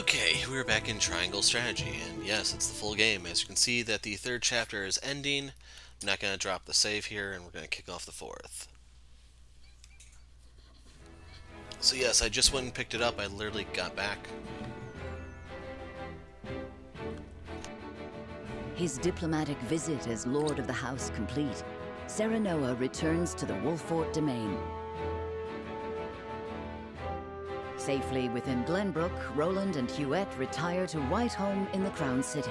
Okay, we're back in Triangle Strategy, and yes, it's the full game. As you can see that the third chapter is ending. I'm not going to drop the save here, and we're going to kick off the fourth. So yes, I just went and picked it up. I literally got back. His diplomatic visit as Lord of the House complete, Serenoa returns to the Wolfort domain. Safely within Glenbrook, Roland and Huette retire to Whitehome in the Crown City.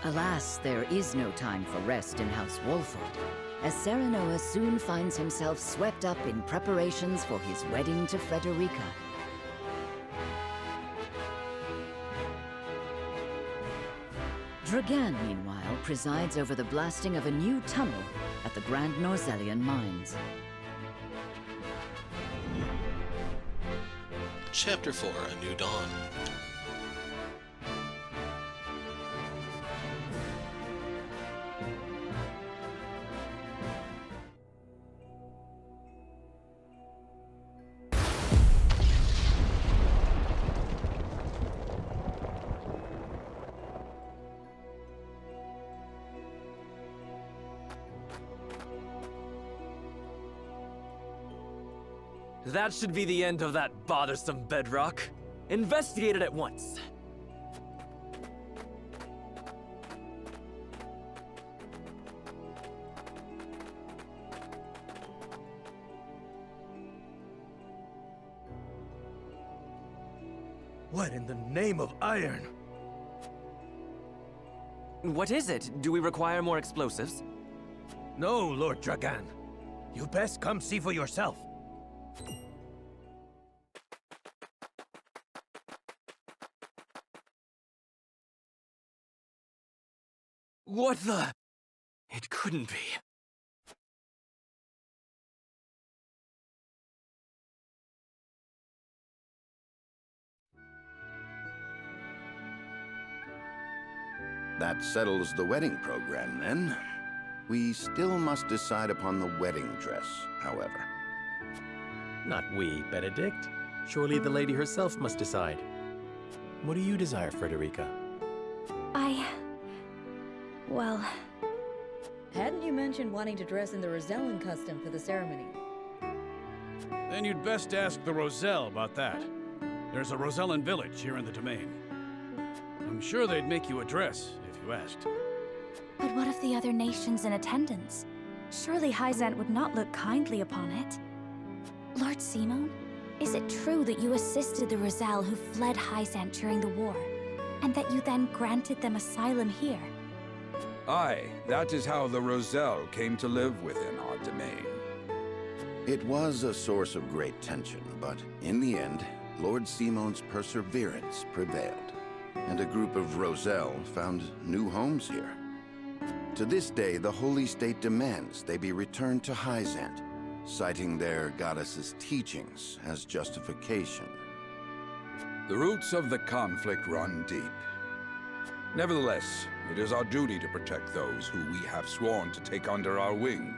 Alas, there is no time for rest in House Wolfort, as Serenoa soon finds himself swept up in preparations for his wedding to Frederica. Dragan, meanwhile, presides over the blasting of a new tunnel at the Grand Norzellian mines. Chapter 4, A New Dawn. That should be the end of that bothersome bedrock. Investigate it at once. What in the name of iron? What is it? Do we require more explosives? No, Lord Dragan. You best come see for yourself. What the? It couldn't be. That settles the wedding program, then. We still must decide upon the wedding dress, however. Not we, Benedict. Surely the lady herself must decide. What do you desire, Frederica? Well... Hadn't you mentioned wanting to dress in the Rosellan custom for the ceremony? Then you'd best ask the Roselle about that. There's a Rosellan village here in the domain. I'm sure they'd make you a dress, if you asked. But what of the other nations in attendance? Surely Hyzant would not look kindly upon it. Lord Simon, is it true that you assisted the Roselle who fled Hyzant during the war, and that you then granted them asylum here? Aye, that is how the Roselle came to live within our domain. It was a source of great tension, but in the end, Lord Simon's perseverance prevailed, and a group of Roselle found new homes here. To this day, the Holy State demands they be returned to Hyzant, citing their goddess's teachings as justification. The roots of the conflict run deep. Nevertheless, it is our duty to protect those who we have sworn to take under our wing.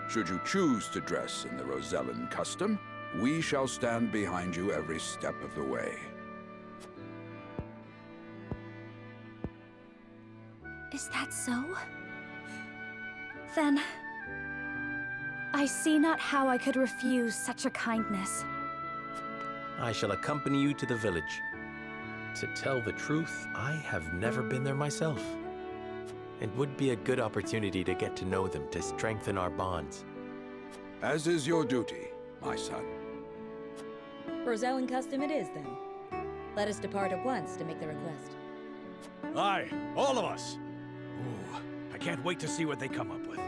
Should you choose to dress in the Rosellan custom, we shall stand behind you every step of the way. Is that so? Then... I see not how I could refuse such a kindness. I shall accompany you to the village. To tell the truth, I have never been there myself. It would be a good opportunity to get to know them, to strengthen our bonds. As is your duty, my son. Rosellan custom it is, then. Let us depart at once to make the request. Aye, all of us! Ooh, I can't wait to see what they come up with.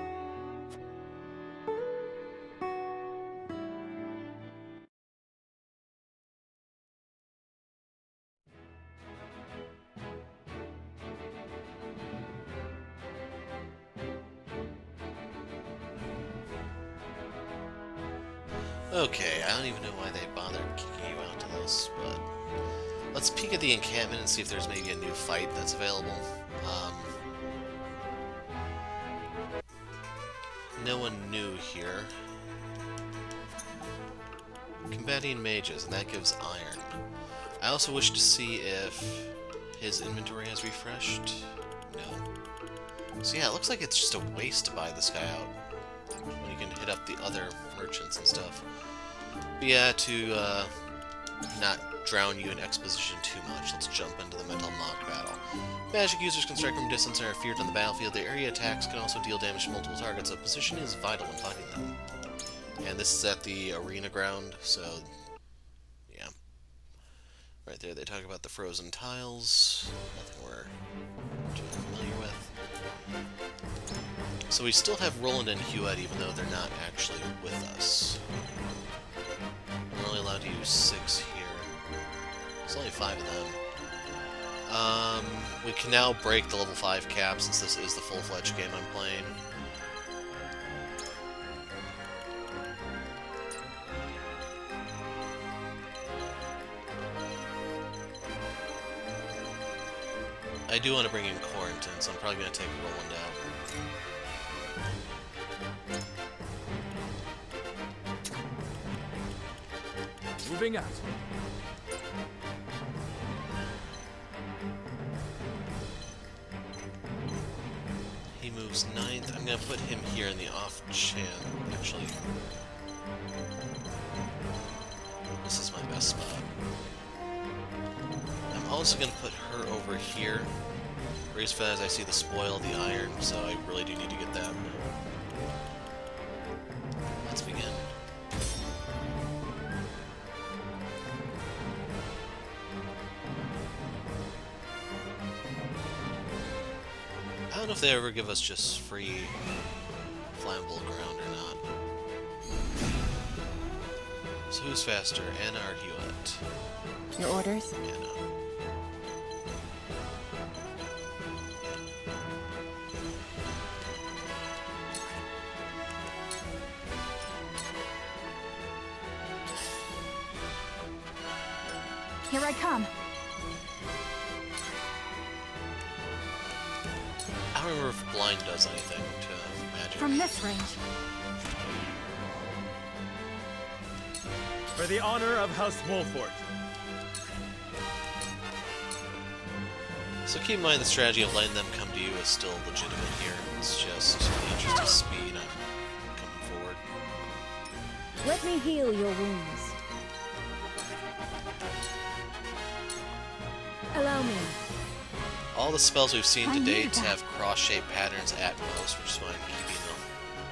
Okay, I don't even know why they bothered kicking you out to this, but... Let's peek at the encampment and see if there's maybe a new fight that's available. No one new here. Combating mages, and that gives iron. I also wish to see if his inventory has refreshed. No. So yeah, it looks like it's just a waste to buy this guy out when you can hit up the other merchants and stuff. But yeah, to not drown you in exposition too much, let's jump into the mental mock battle. Magic users can strike from distance and are feared on the battlefield. The area attacks can also deal damage to multiple targets, so position is vital when fighting them. And this is at the arena ground, so yeah. Right there they talk about the frozen tiles, nothing we're too familiar with. So we still have Roland and Huette, even though they're not actually with us. We're only allowed to use 6 here. There's only 5 of them. We can now break the level 5 cap since this is the full-fledged game I'm playing. I do want to bring in Quarantine, so I'm probably going to take Roland out. Moving out. He moves 9th. I'm going to put him here in the off chance. Actually, this is my best spot. I'm also going to put her over here. Raise for that as I see the spoil, the iron, so I really do need to get that. Let's begin. I don't know if they ever give us just free flammable ground or not. So who's faster, Anna or Huette? Your orders? Anna. Here I come. I don't remember if blind does anything to magic. From this range. For the honor of House Wolford. So keep in mind the strategy of letting them come to you is still legitimate here. It's just in the interest of speed, I'm coming forward. Let me heal your wounds. Allow me. All the spells we've seen to date have cross-shaped patterns at most, which is why I'm keeping them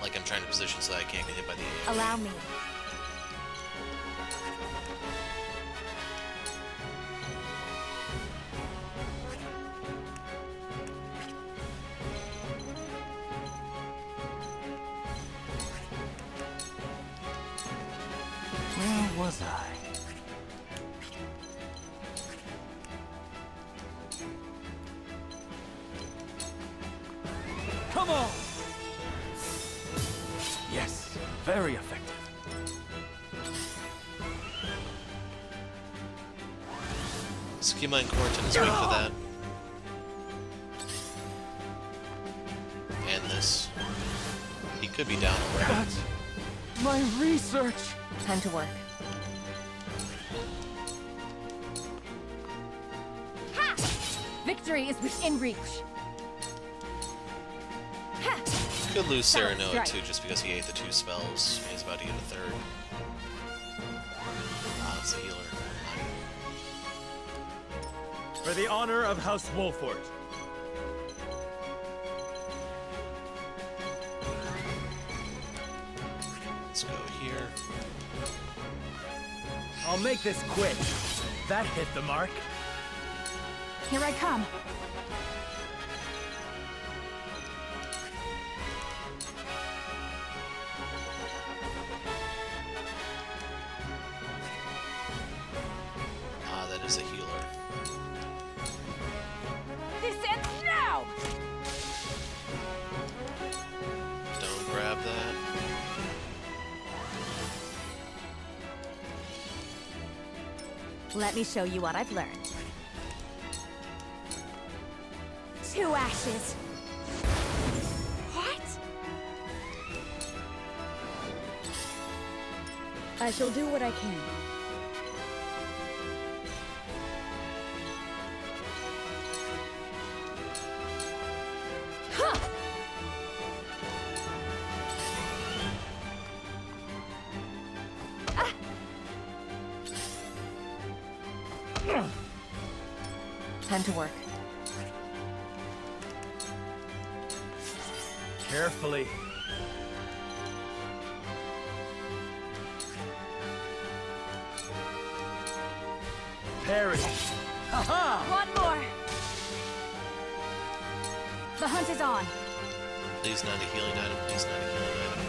like I'm trying to position so that I can't get hit by the AoE. Allow me. Where was I? Come on! Yes, very effective. So keep in mind Quarantine is weak for that. And this. He could be down already. That's my research! Time to work. Ha! Victory is within reach. Ha! Could lose Serenoa Strike. too, just because he ate the 2 spells. He's about to get a 3rd. Ah, it's a healer. For the honor of House Wolford. Let's go here. I'll make this quick. That hit the mark. Here I come. Ah, that is a healer. This ends now! Don't grab that. Let me show you what I've learned. 2 ashes. What? I shall do what I can. Time to work. Carefully. Parry. Ha-ha! One more! The hunt is on. Please not a healing item, please not a healing item.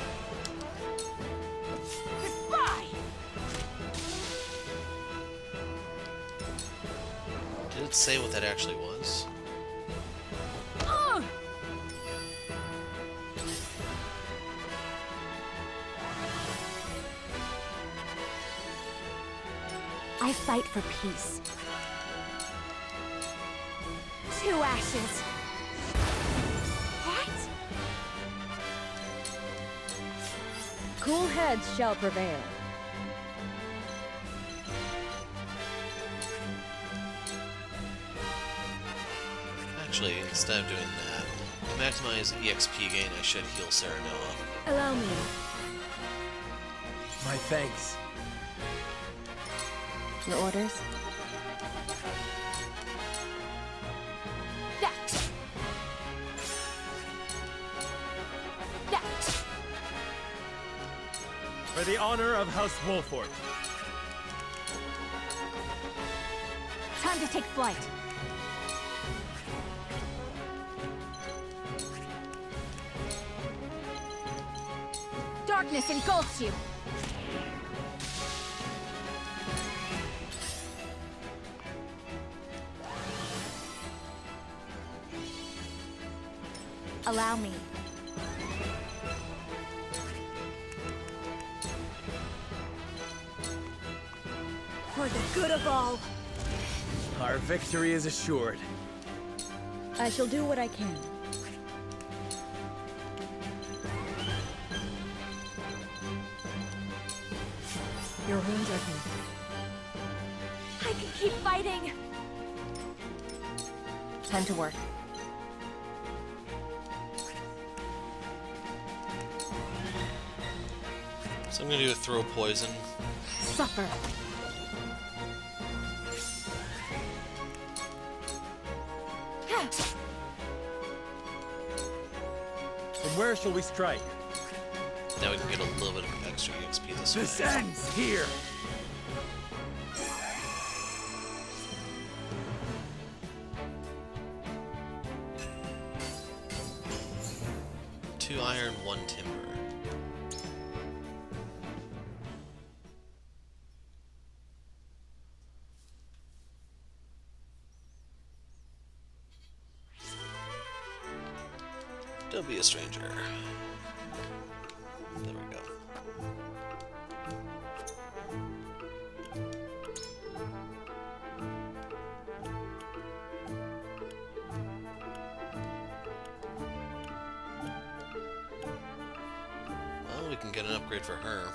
Goodbye! Did it say what that actually was? I fight for peace. 2 ashes. What? Cool heads shall prevail. Actually, instead of doing that, to maximize EXP gain, I should heal Serenoa. Allow me. My thanks. Your orders? Yeah. Yeah. For the honor of House Wolford. Time to take flight. Darkness engulfs you. Allow me. For the good of all. Our victory is assured. I shall do what I can. Your wounds are healed. I can keep fighting. Time to work. So I'm gonna do a throw poison. Suffer. From where shall we strike? Now we can get a little bit of extra EXP this way. This ends here! Two iron, 1 timber. Don't be a stranger. There we go. Well, we can get an upgrade for her.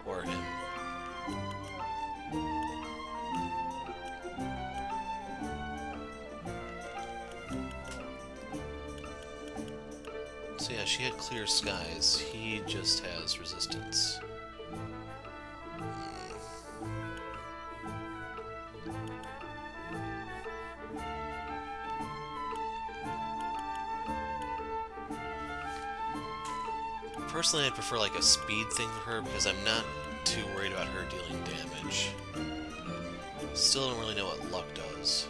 Or him. So yeah, she had clear skies. He just has resistance. Personally, I'd prefer like a speed thing for her because I'm not too worried about her dealing damage. Still don't really know what luck does.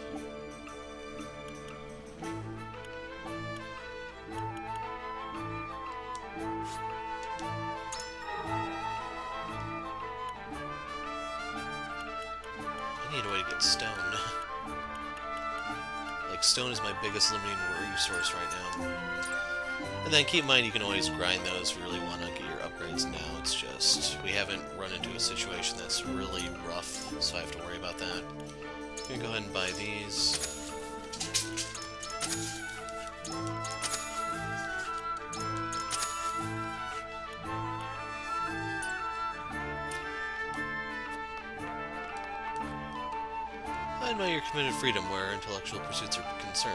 I need a way to get stone. Like, stone is my biggest limiting resource right now. And then keep in mind you can always grind those if you really want to get your upgrades now. It's just, we haven't run into a situation that's really rough, so I have to worry about that. I'm gonna go ahead and buy these. I admire your committed freedom where intellectual pursuits are concerned.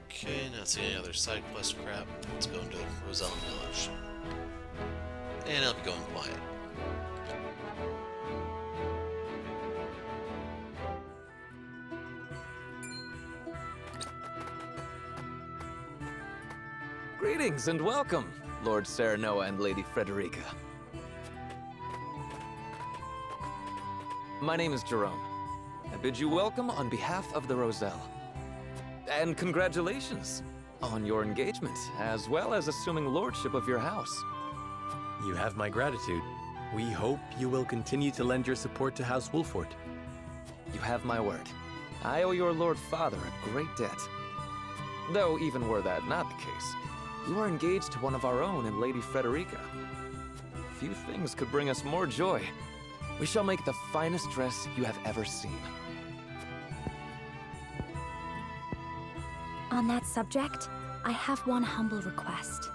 Okay, not seeing any other side quest crap. Let's go into Rosellen Village. And I'll be going quiet. Greetings and welcome, Lord Serenoa and Lady Frederica. My name is Jerome. I bid you welcome on behalf of the Roselle. And congratulations on your engagement, as well as assuming lordship of your house. You have my gratitude. We hope you will continue to lend your support to House Wolford. You have my word. I owe your Lord Father a great debt. Though even were that not the case, you are engaged to one of our own in Lady Frederica. Few things could bring us more joy. We shall make the finest dress you have ever seen. On that subject, I have one humble request.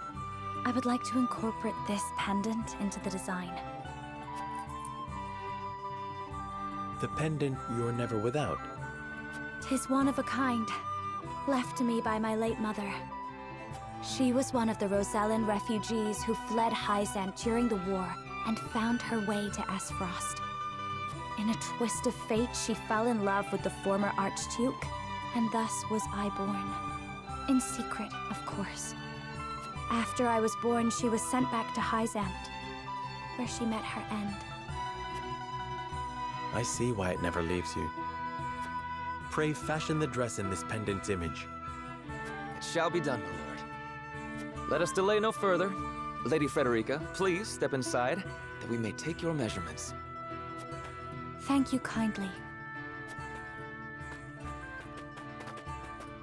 I would like to incorporate this pendant into the design. The pendant you're never without. 'Tis one of a kind, left to me by my late mother. She was one of the Rosellan refugees who fled Hyzant during the war and found her way to Aesfrost. In a twist of fate, she fell in love with the former Archduke, and thus was I born. In secret, of course. After I was born, she was sent back to Hyzant, where she met her end. I see why it never leaves you. Pray fashion the dress in this pendant's image. It shall be done, my lord. Let us delay no further. Lady Frederica, please step inside, that we may take your measurements. Thank you kindly.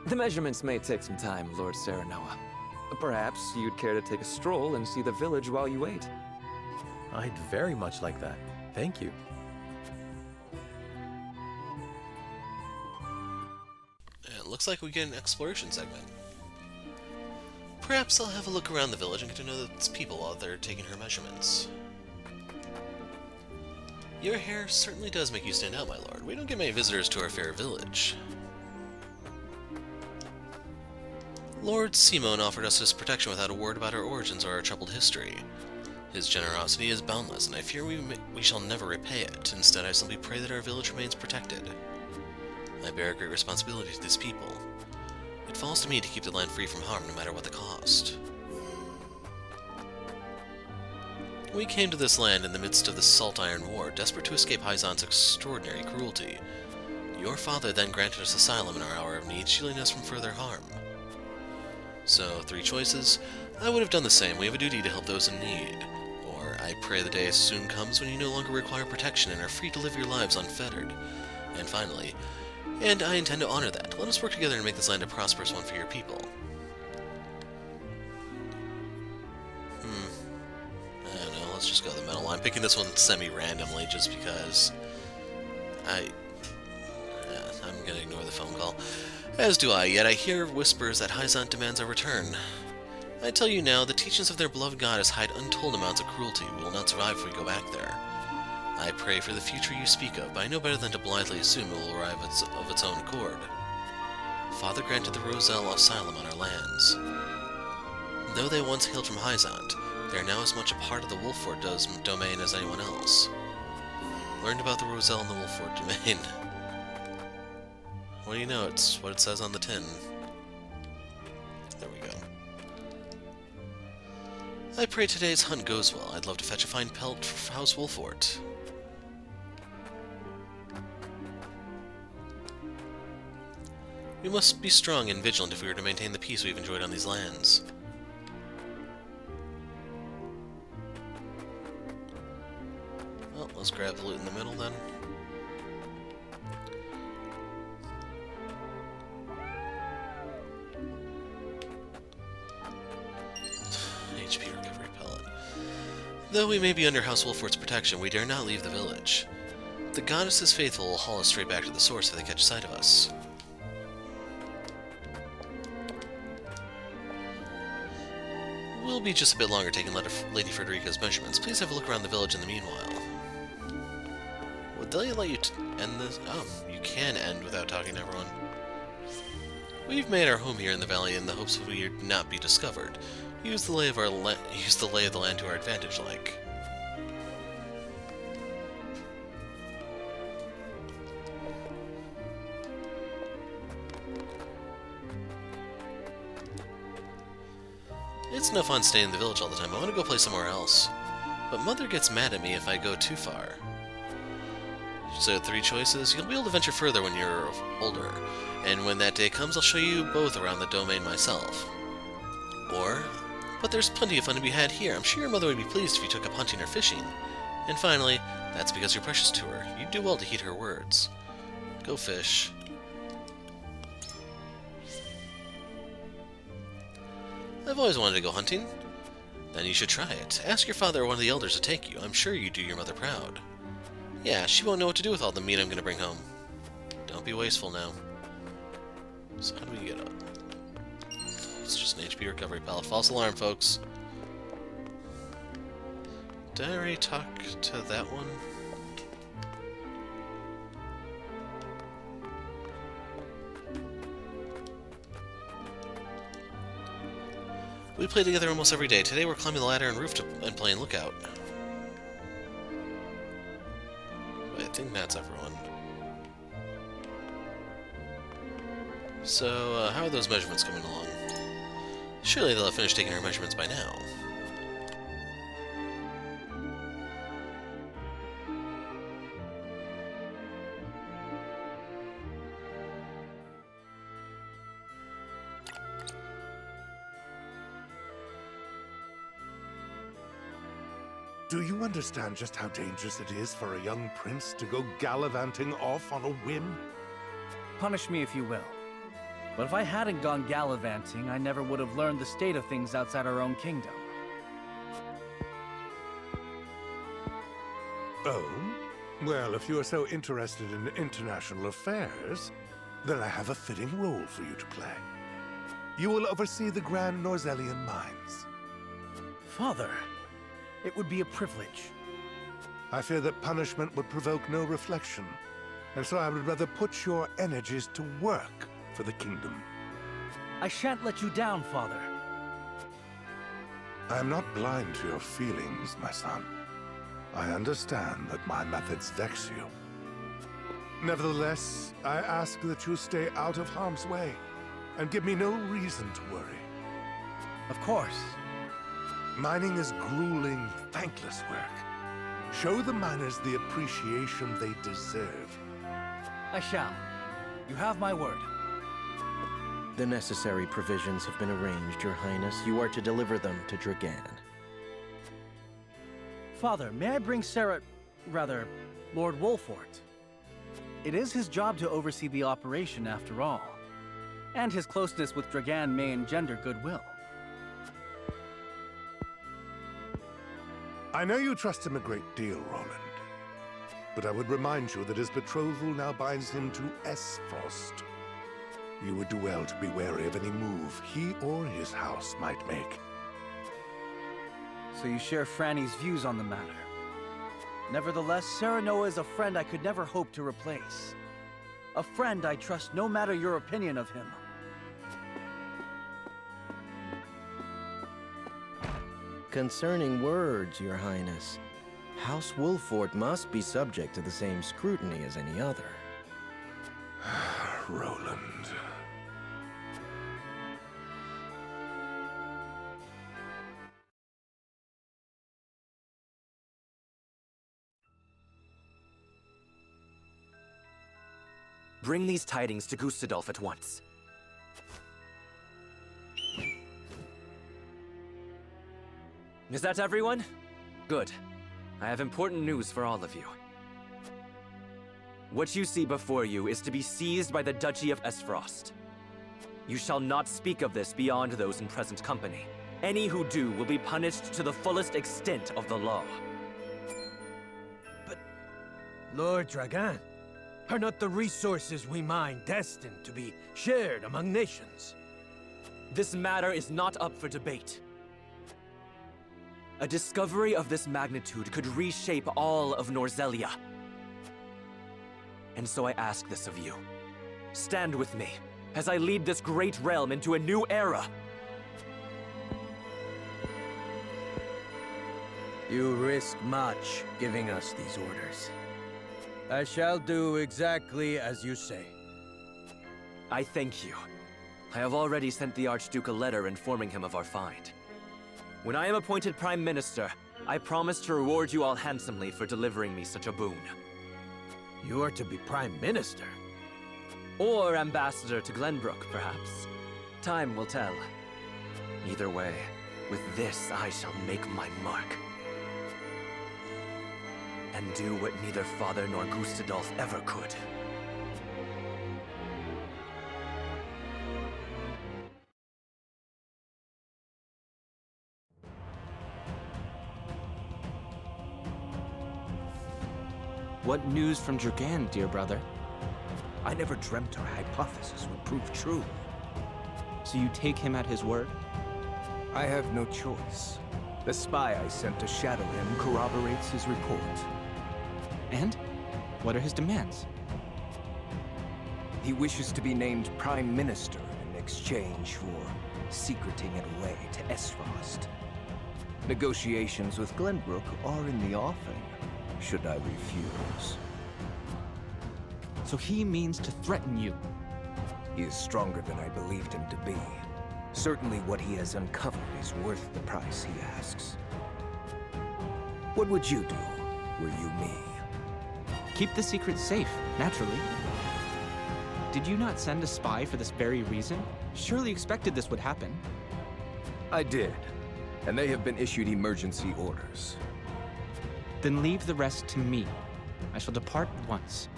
The measurements may take some time, Lord Serenoa. Perhaps you'd care to take a stroll and see the village while you wait. I'd very much like that. Thank you. It looks like we get an exploration segment. Perhaps I'll have a look around the village and get to know its people while they're taking her measurements. Your hair certainly does make you stand out, my lord. We don't get many visitors to our fair village. Lord Simone offered us his protection without a word about our origins or our troubled history. His generosity is boundless, and I fear we shall never repay it. Instead, I simply pray that our village remains protected. I bear a great responsibility to these people. It falls to me to keep the land free from harm, no matter what the cost. We came to this land in the midst of the Salt Iron War, desperate to escape Hyzant's extraordinary cruelty. Your father then granted us asylum in our hour of need, shielding us from further harm. So, three choices. I would have done the same. We have a duty to help those in need. Or, I pray the day soon comes when you no longer require protection and are free to live your lives unfettered. And finally, and I intend to honor that. Let us work together and make this land a prosperous one for your people. I don't know, let's just go to the middle. I'm picking this one semi-randomly just because I'm gonna ignore the phone call. As do I, yet I hear whispers that Hyzant demands our return. I tell you now, the teachings of their beloved goddess hide untold amounts of cruelty. We will not survive if we go back there. I pray for the future you speak of, but I know better than to blithely assume it will arrive of its own accord. Father granted the Roselle asylum on our lands. Though they once hailed from Hyzant, they are now as much a part of the Wolford domain as anyone else. Learned about the Roselle and the Wolford domain. What do you know? It's what it says on the tin. There we go. I pray today's hunt goes well. I'd love to fetch a fine pelt for House Wolford. We must be strong and vigilant if we are to maintain the peace we've enjoyed on these lands. Well, let's grab the loot in the middle then. HP recovery pellet. Though we may be under House Wolford's protection, we dare not leave the village. The goddess's faithful will haul us straight back to the source if they catch sight of us. We'll be just a bit longer taking Lady Frederica's measurements. Please have a look around the village in the meanwhile. Would Delia let you end this? Oh, you can end without talking to everyone. We've made our home here in the valley in the hopes that we would not be discovered. Use the lay of the land to our advantage, like. It's no fun staying in the village all the time. I want to go play somewhere else. But Mother gets mad at me if I go too far. So 3 choices. You'll be able to venture further when you're older. And when that day comes, I'll show you both around the domain myself. Or, but there's plenty of fun to be had here. I'm sure your mother would be pleased if you took up hunting or fishing. And finally, that's because you're precious to her. You'd do well to heed her words. Go fish. I've always wanted to go hunting. Then you should try it. Ask your father or one of the elders to take you. I'm sure you'd do your mother proud. Yeah, she won't know what to do with all the meat I'm going to bring home. Don't be wasteful now. So how do we get up? It's just an HP recovery pallet. False alarm, folks. Did I already talk to that one? We play together almost every day. Today we're climbing the ladder and roof and playing lookout. I think that's everyone. So, how are those measurements coming along? Surely they'll have finished taking our measurements by now. Do you understand just how dangerous it is for a young prince to go gallivanting off on a whim? Punish me if you will. But if I hadn't gone gallivanting, I never would have learned the state of things outside our own kingdom. Oh? Well, if you are so interested in international affairs, then I have a fitting role for you to play. You will oversee the Grand Norzellian mines. Father, it would be a privilege. I fear that punishment would provoke no reflection, and so I would rather put your energies to work for the kingdom. I shan't let you down, Father. I am not blind to your feelings, my son. I understand that my methods vex you. Nevertheless, I ask that you stay out of harm's way, and give me no reason to worry. Of course. Mining is grueling, thankless work. Show the miners the appreciation they deserve. I shall. You have my word. The necessary provisions have been arranged, Your Highness. You are to deliver them to Dragan. Father, may I bring Lord Wolfort? It is his job to oversee the operation after all. And his closeness with Dragan may engender goodwill. I know you trust him a great deal, Roland. But I would remind you that his betrothal now binds him to Esfrost. You would do well to be wary of any move he or his house might make. So you share Franny's views on the matter. Nevertheless, Serenoa is a friend I could never hope to replace. A friend I trust no matter your opinion of him. Concerning words, Your Highness, House Wolfort must be subject to the same scrutiny as any other. Roland. Bring these tidings to Gustadolf at once. Is that everyone? Good. I have important news for all of you. What you see before you is to be seized by the Duchy of Esfrost. You shall not speak of this beyond those in present company. Any who do will be punished to the fullest extent of the law. But, Lord Dragan, are not the resources we mine destined to be shared among nations? This matter is not up for debate. A discovery of this magnitude could reshape all of Norzelia. And so I ask this of you. Stand with me as I lead this great realm into a new era. You risk much giving us these orders. I shall do exactly as you say. I thank you. I have already sent the Archduke a letter informing him of our find. When I am appointed Prime Minister, I promise to reward you all handsomely for delivering me such a boon. You are to be Prime Minister? Or Ambassador to Glenbrook, perhaps. Time will tell. Either way, with this I shall make my mark. And do what neither Father nor Gustadolf ever could. What news from Dragan, dear brother? I never dreamt our hypothesis would prove true. So you take him at his word? I have no choice. The spy I sent to shadow him corroborates his report. And? What are his demands? He wishes to be named Prime Minister in exchange for secreting it away to Esfrost. Negotiations with Glenbrook are in the offing, should I refuse. So he means to threaten you? He is stronger than I believed him to be. Certainly what he has uncovered is worth the price he asks. What would you do, were you me? Keep the secret safe, naturally. Did you not send a spy for this very reason? Surely expected this would happen. I did, and they have been issued emergency orders. Then leave the rest to me. I shall depart at once.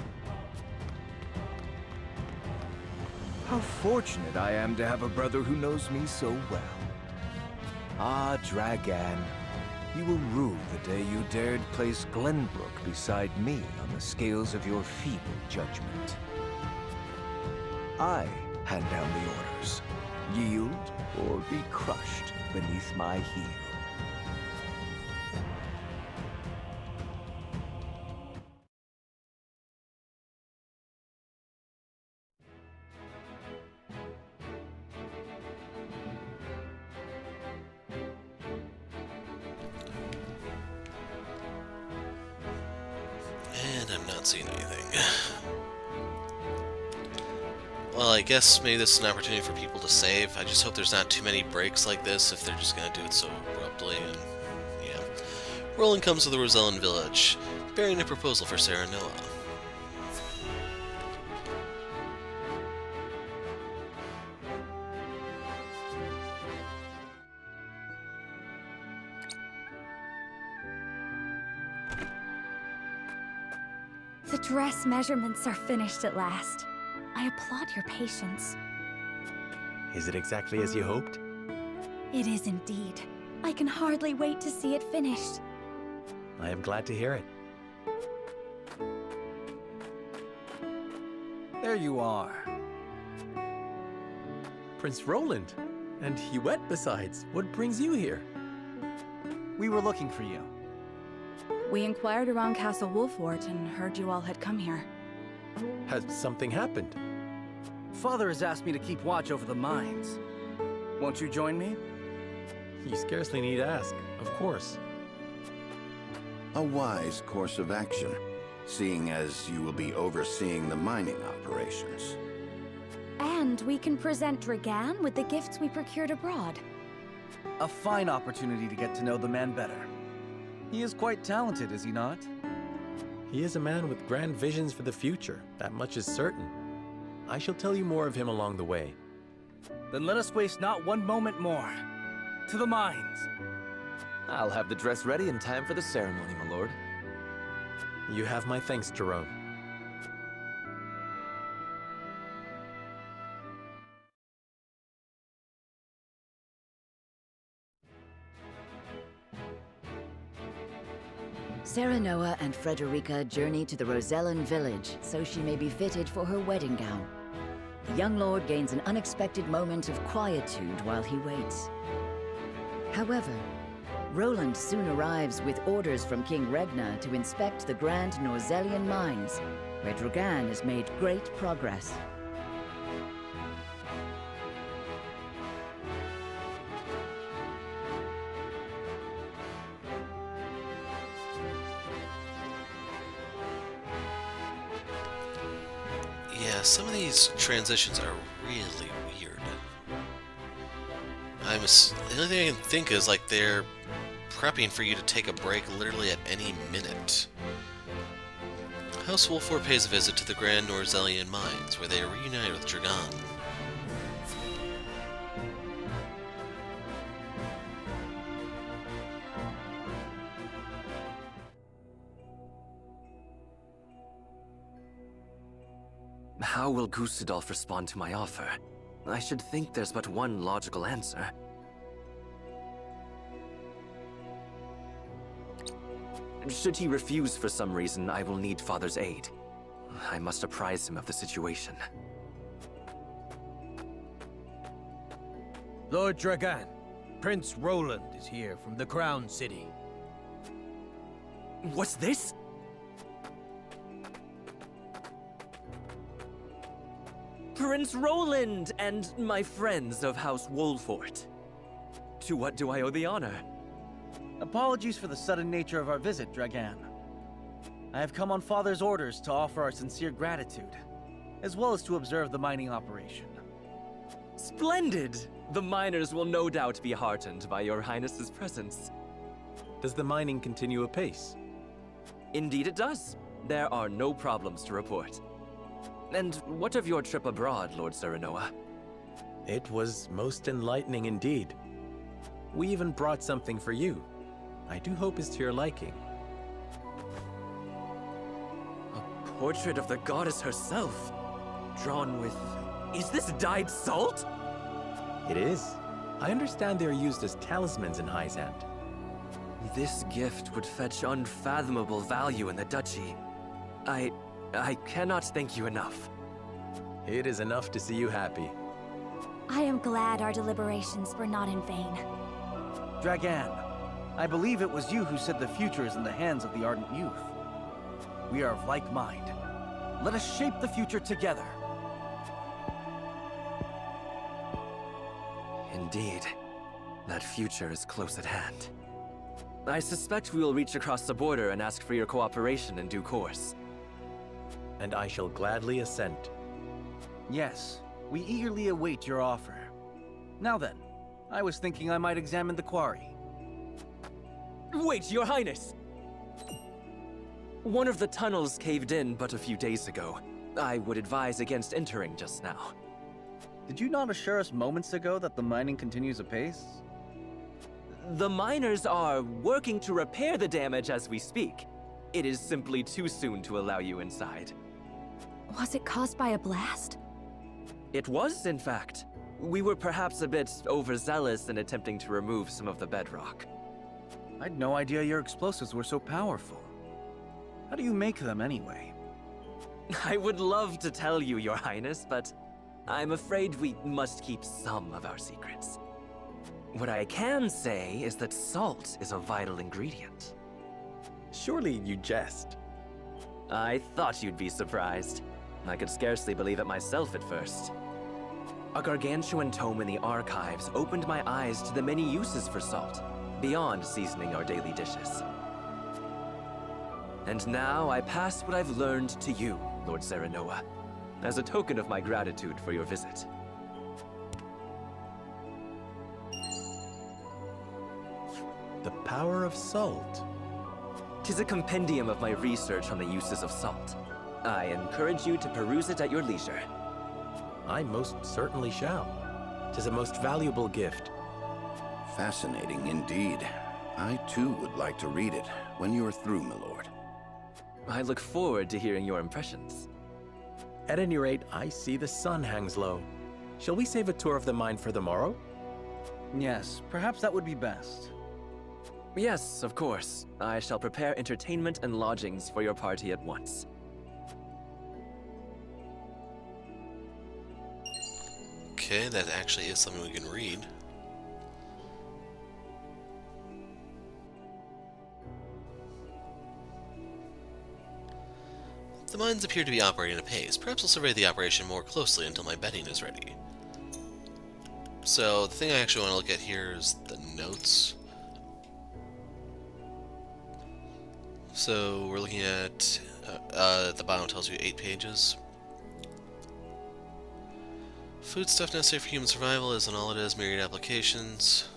How fortunate I am to have a brother who knows me so well. Ah, Dragan, you will rue the day you dared place Glenbrook beside me on the scales of your feeble judgment. I hand down the orders. Yield or be crushed beneath my heel. And I'm not seeing anything. Well, I guess maybe this is an opportunity for people to save. I just hope there's not too many breaks like this if they're just gonna do it so abruptly, and yeah. Roland comes to the Rosellan village, bearing a proposal for Sarah Noah. The dress measurements are finished at last. I applaud your patience. Is it exactly as you hoped? It is indeed. I can hardly wait to see it finished. I am glad to hear it. There you are. Prince Roland. And he went besides. What brings you here? We were looking for you. We inquired around Castle Wolfort and heard you all had come here. Has something happened? Father has asked me to keep watch over the mines. Won't you join me? You scarcely need ask. Of course. A wise course of action, seeing as you will be overseeing the mining operations. And we can present Dragan with the gifts we procured abroad. A fine opportunity to get to know the man better. He is quite talented, is he not? He is a man with grand visions for the future. That much is certain. I shall tell you more of him along the way. Then let us waste not one moment more. To the mines. I'll have the dress ready in time for the ceremony, my lord. You have my thanks, Jerome. Serenoa and Frederica journey to the Rosellan village so she may be fitted for her wedding gown. The young lord gains an unexpected moment of quietude while he waits. However, Roland soon arrives with orders from King Regna to inspect the Grand Norzelian mines, where Dragan has made great progress. Yeah, some of these transitions are really weird. The only thing I can think is like they're prepping for you to take a break literally at any minute. House Wolford pays a visit to the Grand Norzelian mines, where they are reunited with Dragan. How will Gustadolf respond to my offer? I should think there's but one logical answer. Should he refuse for some reason, I will need Father's aid. I must apprise him of the situation. Lord Dragan, Prince Roland is here from the Crown City. What's this? Prince Roland and my friends of House Wolford. To what do I owe the honor? Apologies for the sudden nature of our visit, Dragan. I have come on Father's orders to offer our sincere gratitude, as well as to observe the mining operation. Splendid! The miners will no doubt be heartened by your Highness's presence. Does the mining continue apace? Indeed it does. There are no problems to report. And what of your trip abroad, Lord Serenoa? It was most enlightening indeed. We even brought something for you. I do hope it's to your liking. A portrait of the goddess herself, drawn with... Is this dyed salt? It is. I understand they are used as talismans in Hyzant. This gift would fetch unfathomable value in the duchy. I cannot thank you enough. It is enough to see you happy. I am glad our deliberations were not in vain. Dragan, I believe it was you who said the future is in the hands of the ardent youth. We are of like mind. Let us shape the future together. Indeed, that future is close at hand. I suspect we will reach across the border and ask for your cooperation in due course. And I shall gladly assent. Yes, we eagerly await your offer. Now then, I was thinking I might examine the quarry. Wait, Your Highness! One of the tunnels caved in but a few days ago. I would advise against entering just now. Did you not assure us moments ago that the mining continues apace? The miners are working to repair the damage as we speak. It is simply too soon to allow you inside. Was it caused by a blast? It was, in fact. We were perhaps a bit overzealous in attempting to remove some of the bedrock. I had no idea your explosives were so powerful. How do you make them anyway? I would love to tell you, Your Highness, but I'm afraid we must keep some of our secrets. What I can say is that salt is a vital ingredient. Surely you jest. I thought you'd be surprised. I could scarcely believe it myself at first. A gargantuan tome in the archives opened my eyes to the many uses for salt, beyond seasoning our daily dishes. And now I pass what I've learned to you, Lord Serenoa, as a token of my gratitude for your visit. The power of salt. 'Tis a compendium of my research on the uses of salt. I encourage you to peruse it at your leisure. I most certainly shall. 'Tis a most valuable gift. Fascinating indeed. I too would like to read it when you are through, my lord. I look forward to hearing your impressions. At any rate, I see the sun hangs low. Shall we save a tour of the mine for the morrow? Yes, perhaps that would be best. Yes, of course. I shall prepare entertainment and lodgings for your party at once. Okay, that actually is something we can read. The mines appear to be operating apace. Perhaps I'll survey the operation more closely until my bedding is ready. So, the thing I actually want to look at here is the notes. So, we're looking at, the bio tells you 8 pages. Foodstuff necessary for human survival isn't all it is, myriad applications.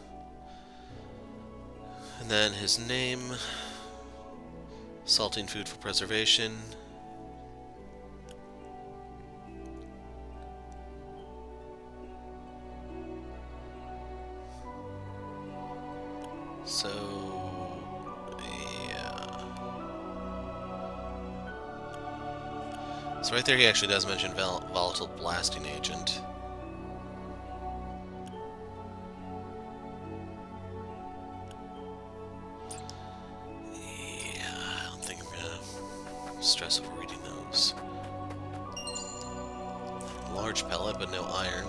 And then his name, salting food for preservation. So, yeah. So right there he actually does mention volatile blasting agent. Yeah, I don't think I'm gonna stress over reading those. Large pellet, but no iron.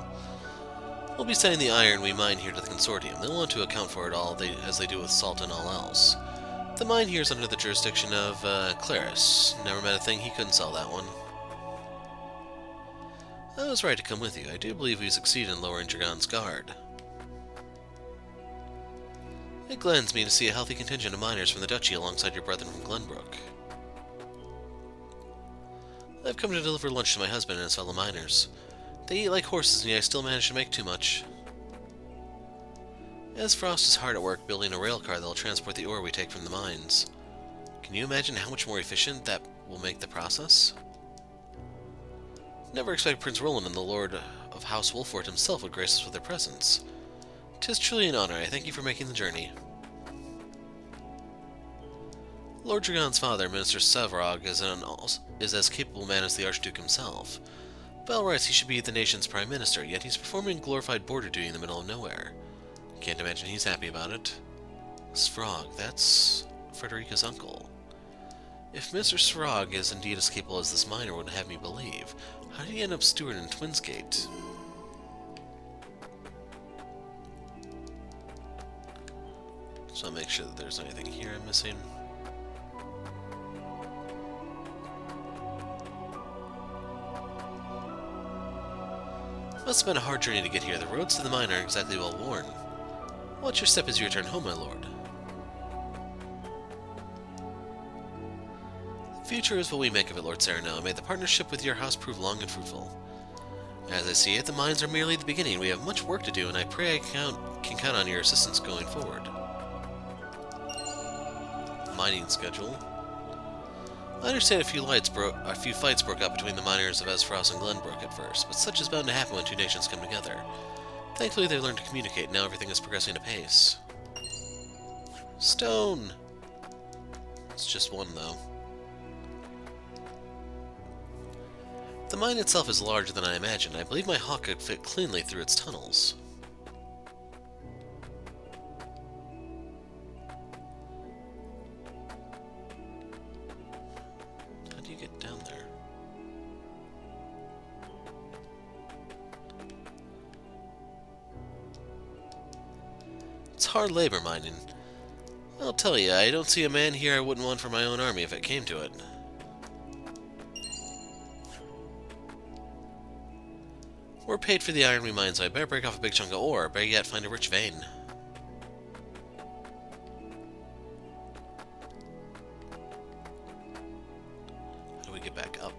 We'll be sending the iron we mine here to the consortium. They'll want to account for it all as they do with salt and all else. The mine here is under the jurisdiction of Claris. Never met a thing he couldn't sell that one. I was right to come with you. I do believe we succeeded in lowering Dragon's guard. It gladdens me to see a healthy contingent of miners from the Duchy alongside your brethren from Glenbrook. I've come to deliver lunch to my husband and his fellow miners. They eat like horses, and yet I still manage to make too much. As Frost is hard at work building a railcar that will transport the ore we take from the mines. Can you imagine how much more efficient that will make the process? Never expected Prince Roland and the Lord of House Wolfort himself would grace us with their presence. 'Tis truly an honor. I thank you for making the journey. Lord Dragon's father, Minister Savrog, is as capable a man as the Archduke himself. Bell writes he should be the nation's prime minister, yet he's performing glorified border duty in the middle of nowhere. Can't imagine he's happy about it. Svrog, that's Frederica's uncle. If Mr. Svrog is indeed as capable as this miner would have me believe, how did he end up steward in Twinsgate? So I'll make sure that there's anything here I'm missing. Must have been a hard journey to get here. The roads to the mine aren't exactly well worn. Watch your step as you return home, my lord. The future is what we make of it, Lord Sereno. May the partnership with your house prove long and fruitful. As I see it, the mines are merely the beginning. We have much work to do, and I pray I can count on your assistance going forward. Mining schedule. I understand a few fights broke out between the miners of Esfrost and Glenbrook at first, but such is bound to happen when two nations come together. Thankfully, they learned to communicate, and now everything is progressing apace. Stone! It's just one, though. The mine itself is larger than I imagined. I believe my hawk could fit cleanly through its tunnels. How do you get down there? It's hard labor mining. I'll tell you, I don't see a man here I wouldn't want for my own army if it came to it. We're paid for the iron we mine, so I better break off a big chunk of ore, or better yet, find a rich vein. How do we get back up?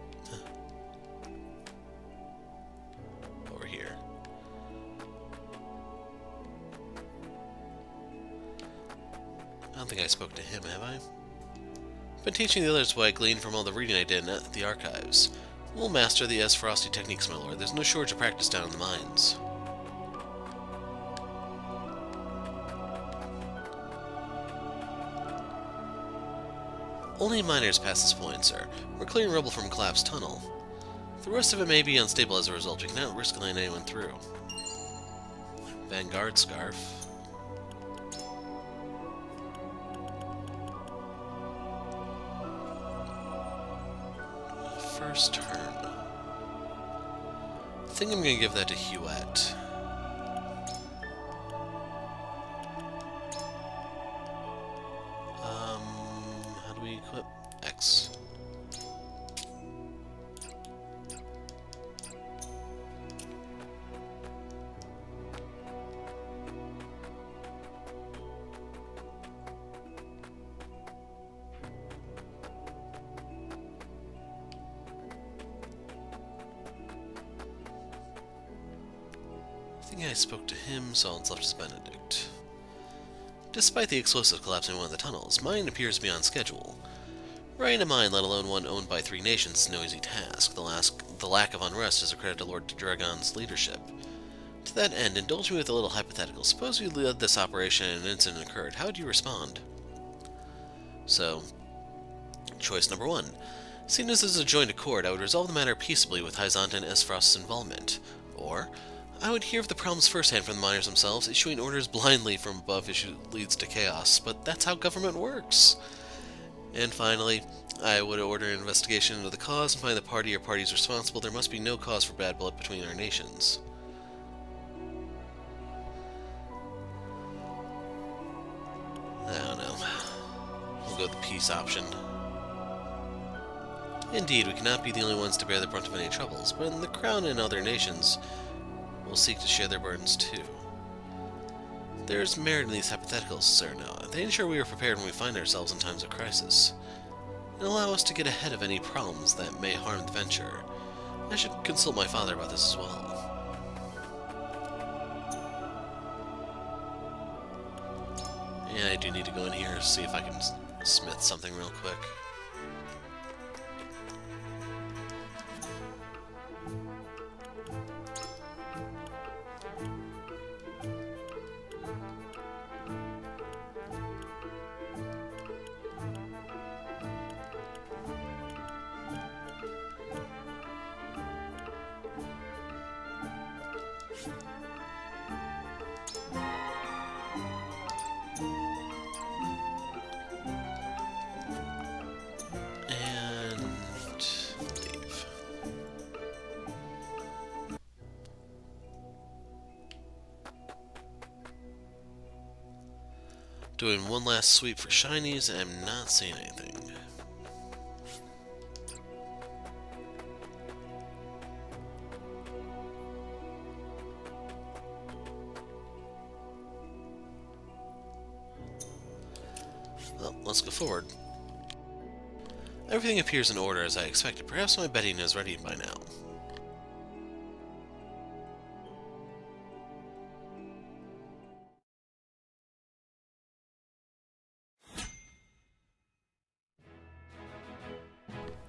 Over here. I don't think I spoke to him, have I? Been teaching the others what I gleaned from all the reading I did at the archives. We'll master the Frosty techniques, my lord. There's no shortage of practice down in the mines. Only miners pass this point, sir. We're clearing rubble from Collapse Tunnel. The rest of it may be unstable as a result. You cannot risk letting anyone through. Vanguard Scarf. First turn. I think I'm going to give that to Huette. How do we equip? X. think I spoke to him, so all that's left is Benedict. Despite the explosive collapsing one of the tunnels, mine appears to be on schedule. Running a mine, let alone one owned by 3 nations, is no easy task. The lack of unrest is a credit to Lord Dragon's leadership. To that end, indulge me with a little hypothetical. Suppose you led this operation and an incident occurred. How would you respond? So, choice number 1. Seeing as this is a joint accord, I would resolve the matter peaceably with Hyzant and Esfrost's involvement. Or, I would hear of the problems firsthand from the miners themselves. Issuing orders blindly from above leads to chaos, but that's how government works. And finally, I would order an investigation into the cause and find the party or parties responsible. There must be no cause for bad blood between our nations. I don't know. We'll go with the peace option. Indeed, we cannot be the only ones to bear the brunt of any troubles, but the Crown and other nations will seek to share their burdens too. There's merit in these hypotheticals, Sir Noah. They ensure we are prepared when we find ourselves in times of crisis, and allow us to get ahead of any problems that may harm the venture. I should consult my father about this as well. Yeah, I do need to go in here to see if I can smith something real quick. Doing one last sweep for shinies, and I'm not seeing anything. Well, let's go forward. Everything appears in order as I expected. Perhaps my bedding is ready by now.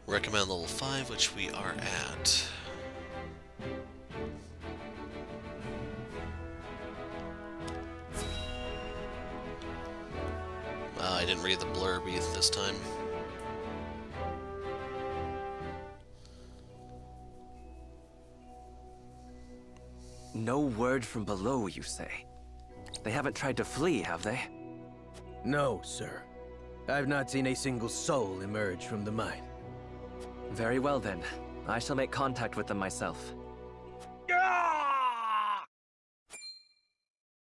Recommend level 5, which we are at. I didn't read the blurb this time. No word from below, you say? They haven't tried to flee, have they? No, sir. I've not seen a single soul emerge from the mine. Very well then. I shall make contact with them myself.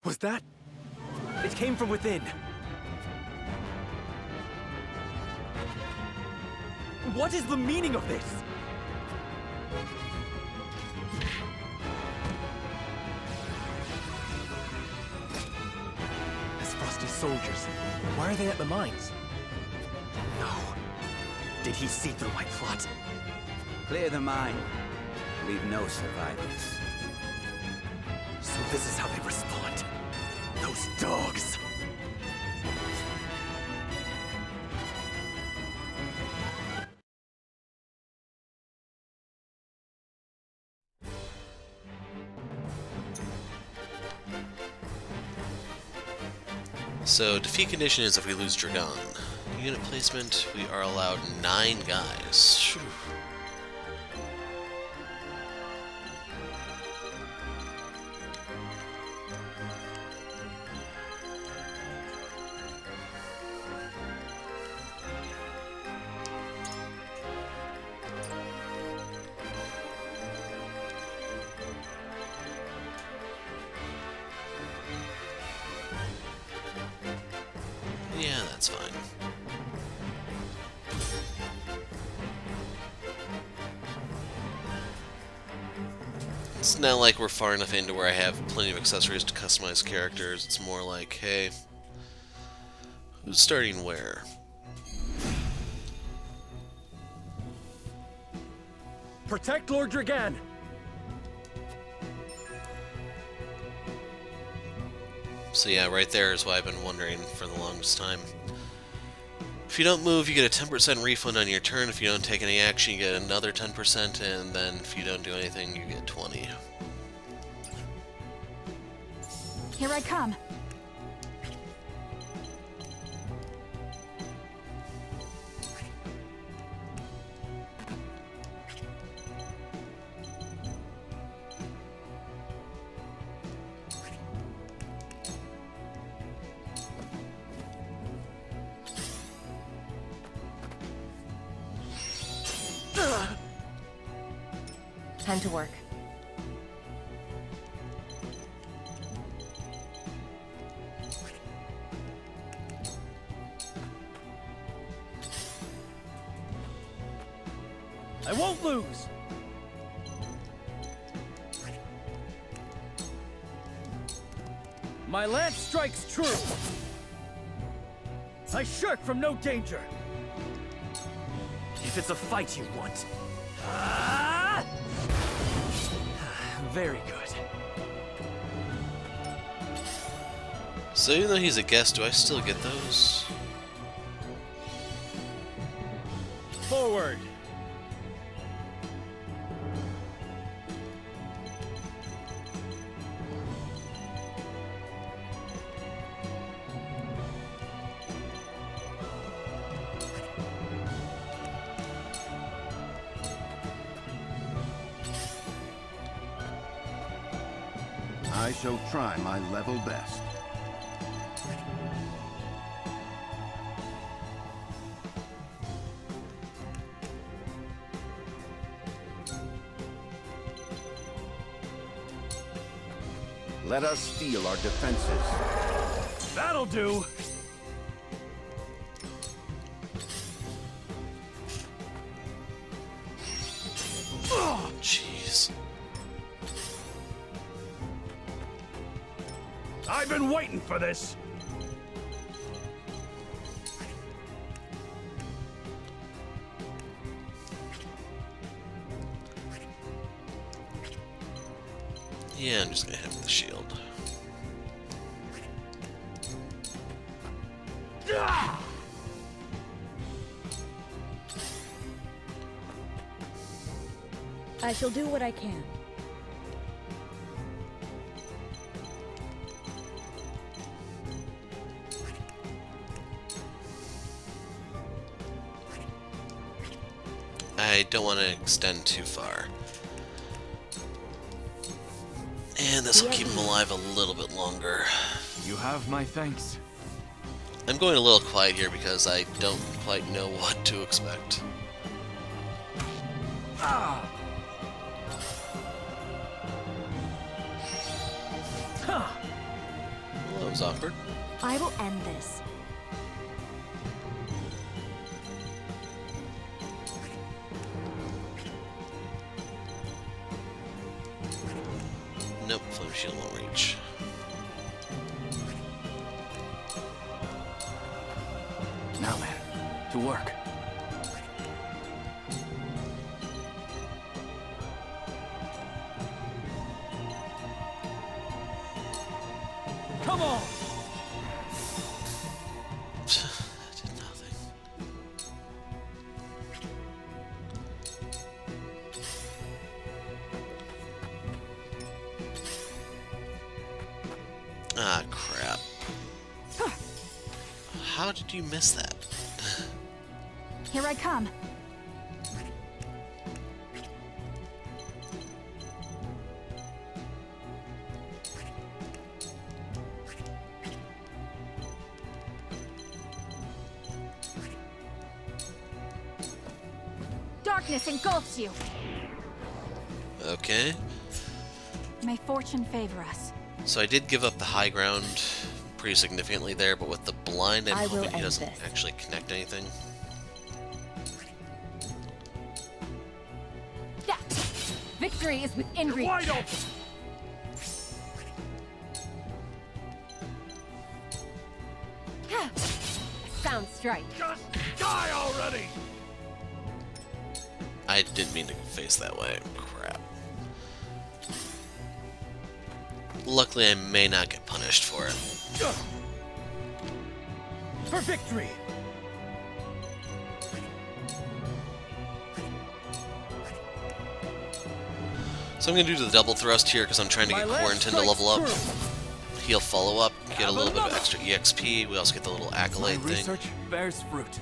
Was that? It came from within. What is the meaning of this? Esfrost's soldiers. Why are they at the mines? No. Did he see through my plot? Clear the mine. Leave no survivors. So this is how they respond. Those dogs. So, defeat condition is if we lose Dragon. Unit placement, we are allowed 9 guys. Whew. Yeah, that's fine. It's not like we're far enough into where I have plenty of accessories to customize characters. It's more like, hey, who's starting where? Protect Lord Dragan! So yeah, right there is why I've been wondering for the longest time. If you don't move, you get a 10% refund on your turn. If you don't take any action, you get another 10%, and then if you don't do anything, you get 20. Here I come. Time to work. I won't lose! My lance strikes true! I shirk from no danger! If it's a fight you want. Very good. So even though he's a guest, do I still get those? Forward! I shall try my level best. Let us steel our defenses. That'll do! Oh, jeez. I've been waiting for this! Yeah, I'm just gonna hit him with the shield. I shall do what I can. I don't want to extend too far. And this will keep him alive a little bit longer. You have my thanks. I'm going a little quiet here because I don't quite know what to expect. Ah! Huh. Well, that was awkward. I will end this. Nope, flame shield won't reach. Now, man, to work. Come on! That did nothing. Ah, crap. How did you miss that? Here I come. Darkness engulfs you. Okay. May fortune favor us. So I did give up the high ground pretty significantly there, but with the blind, I'm I will hoping he end doesn't this. actually connect anything. Yeah. Victory is within reach. Wide open! Sound strike. Just die already! I didn't mean to face that way. Crap. Luckily, I may not get punished for it. For victory! So I'm gonna do the double thrust here because I'm trying to get Quarantine to level up. He'll follow up, get a little bit of extra EXP. We also get the little accolade thing. Research bears fruit.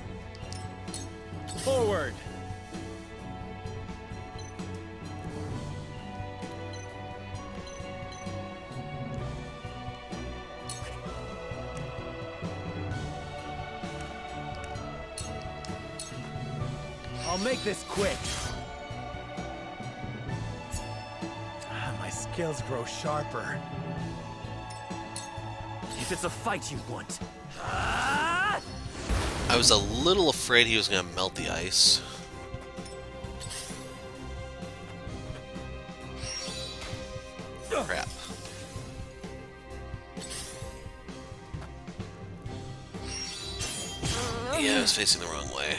Forward! I'll make this quick. My skills grow sharper. If it's a fight you want. I was a little afraid he was gonna melt the ice. Crap. Yeah, I was facing the wrong way.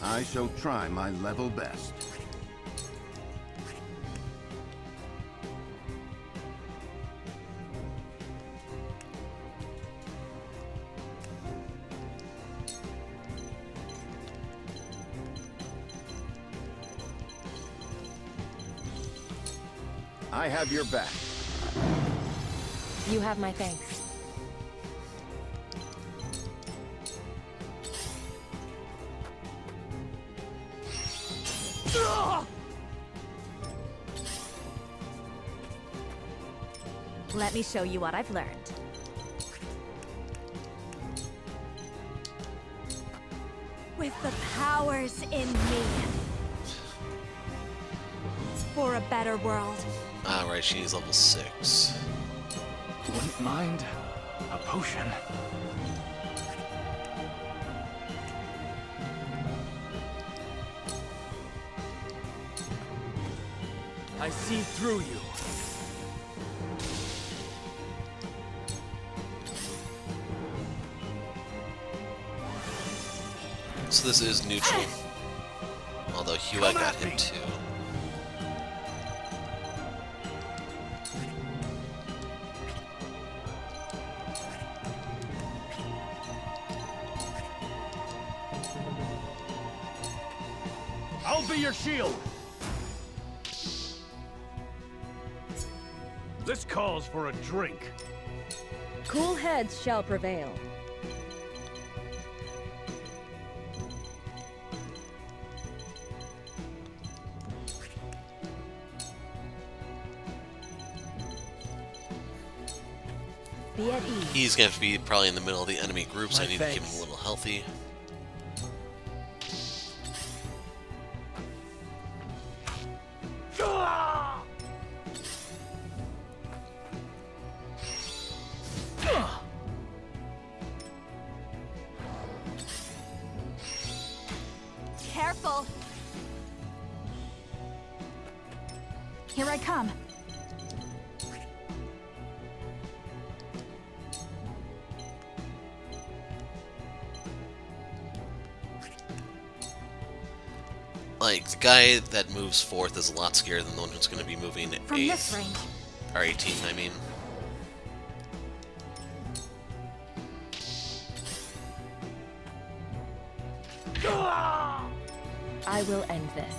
I shall try my level best. I have your back. You have my thanks. Let me show you what I've learned. With the powers in me. For a better world. Ah, right, she needs level 6. Wouldn't mind a potion. I see through you. So this is neutral. Although Hua got hit too. I'll be your shield! This calls for a drink. Cool heads shall prevail. Be at ease. He's gonna have to be probably in the middle of the enemy group, so I need to keep him a little healthy. Careful! Here I come. Like, the guy that moves fourth is a lot scarier than the one who's going to be moving From this 8th. range. Or 18th, I mean. I will end this.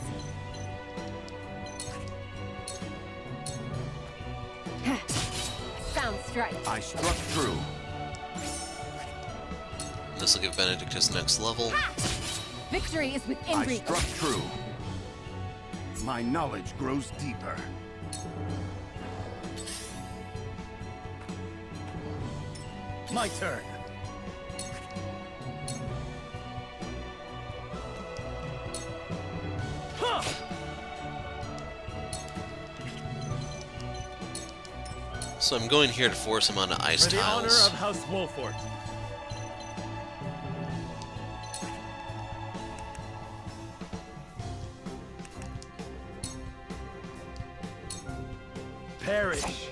Sound strike. I struck true. This will give Benedict his next level. Victory is within I reach. struck true. My knowledge grows deeper. My turn. So I'm going here to force him onto ice For the honor tiles. of House Wolfort. Perish.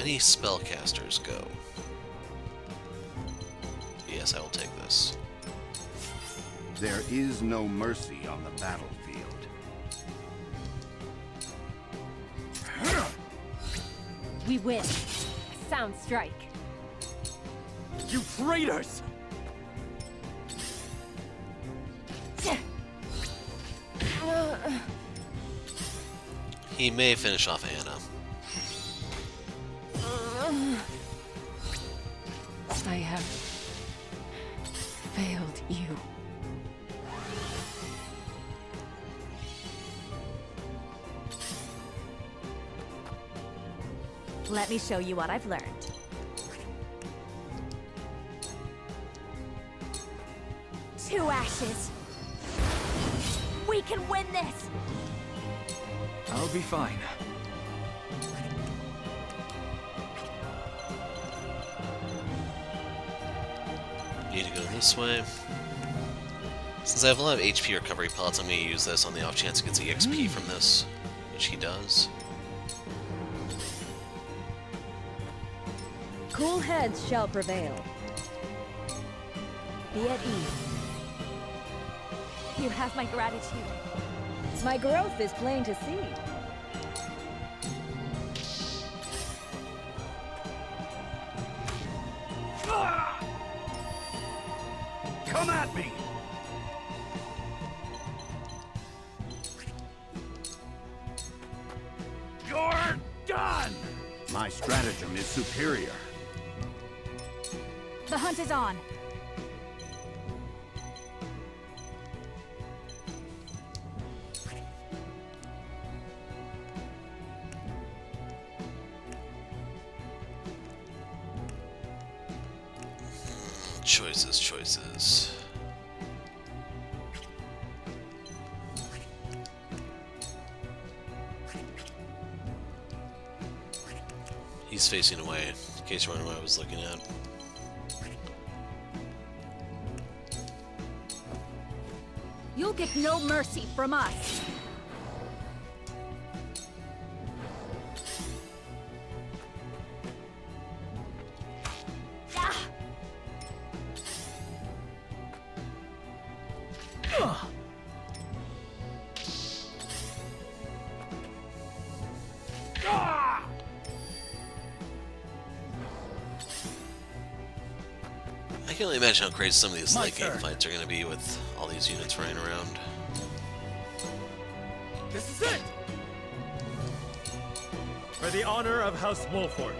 any spellcasters go? Yes, I will take this. There is no mercy on the battlefield. We win. A sound strike. You traitors! He may finish off Anna. I have failed you. Let me show you what I've learned. Two ashes. We can win this! I'll be fine. Need to go this way. Since I have a lot of HP recovery pellets, I'm going to use this on the off chance he gets EXP from this, which he does. Cool heads shall prevail. Be at ease. You have my gratitude. My growth is plain to see. Come at me! You're done! My stratagem is superior. The hunt is on. Choices. He's facing away, in case you're wondering what I was looking at. You'll get no mercy from us. I can only imagine how crazy some of these late game fights are going to be with all these units running around. This is it! For the honor of House Wolford.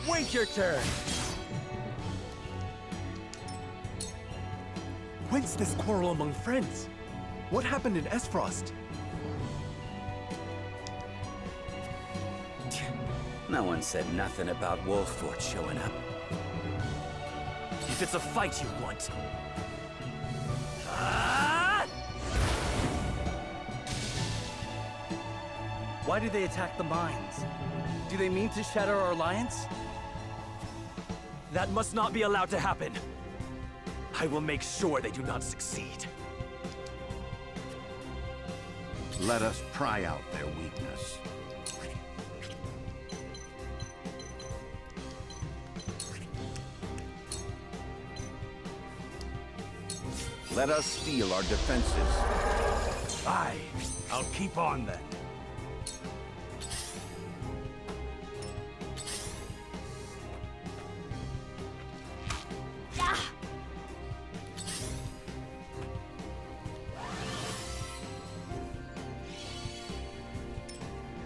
Wait your turn! Whence this quarrel among friends? What happened in Esfrost? No one said nothing about Wolford showing up. If it's a fight you want. Why do they attack the mines? Do they mean to shatter our alliance? That must not be allowed to happen. I will make sure they do not succeed. Let us pry out their weakness. Let us steel our defenses. Aye, I'll keep on then.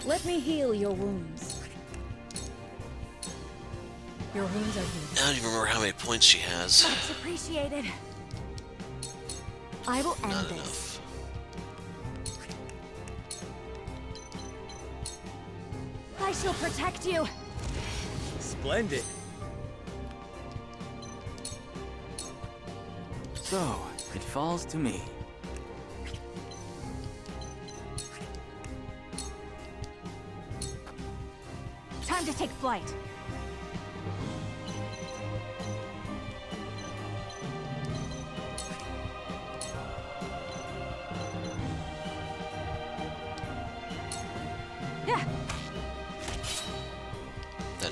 Let me heal your wounds. Your wounds are healed. I don't even remember how many points she has. Much appreciated. I will end Not this. enough. I shall protect you. Splendid. So, it falls to me. Time to take flight.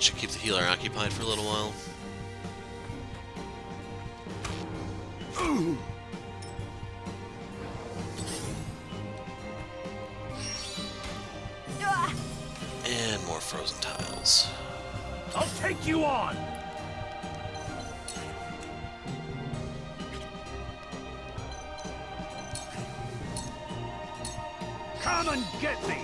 should keep the healer occupied for a little while. And more frozen tiles. I'll take you on! Come and get me!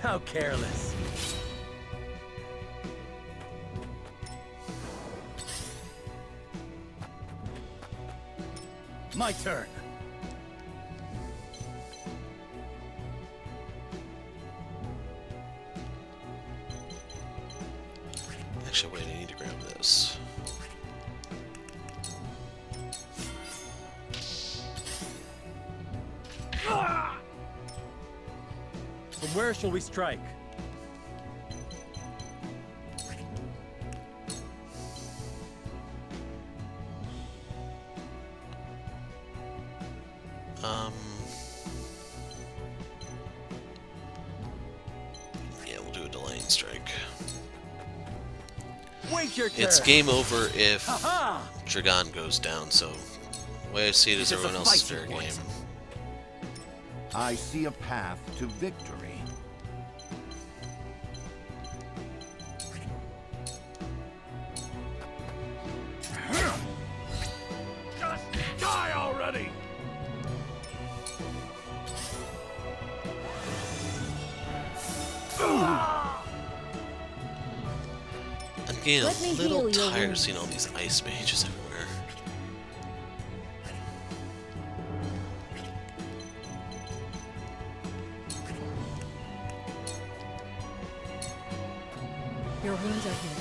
How careless. My turn. Actually, wait, I need to grab this. From where shall we strike? Yeah, we'll do a delaying strike. Wait your turn. It's game over if Ha-ha! Dragon goes down, so the way I see it is everyone else is fair game. I see a path to victory. Just die already! I'm getting Let me a little heal your tired of wounds. seeing all these ice mages everywhere. Your wounds are healed.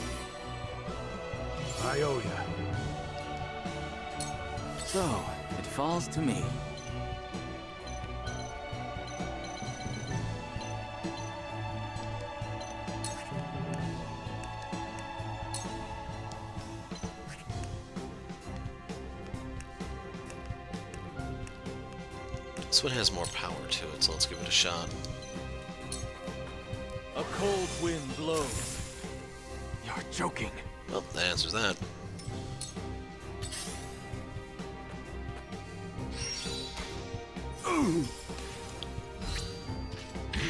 I owe ya. So, it falls to me. This one has more power to it, so let's give it a shot. A cold wind blows. You're joking. Well, that answers that.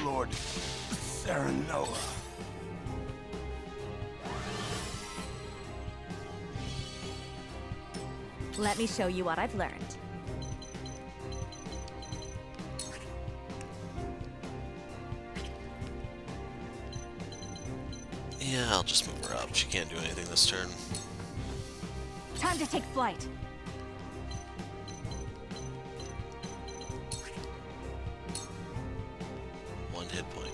Lord Serenoa. Let me show you what I've learned. Yeah, I'll just move her up. She can't do anything this turn. Time to take flight. One hit point.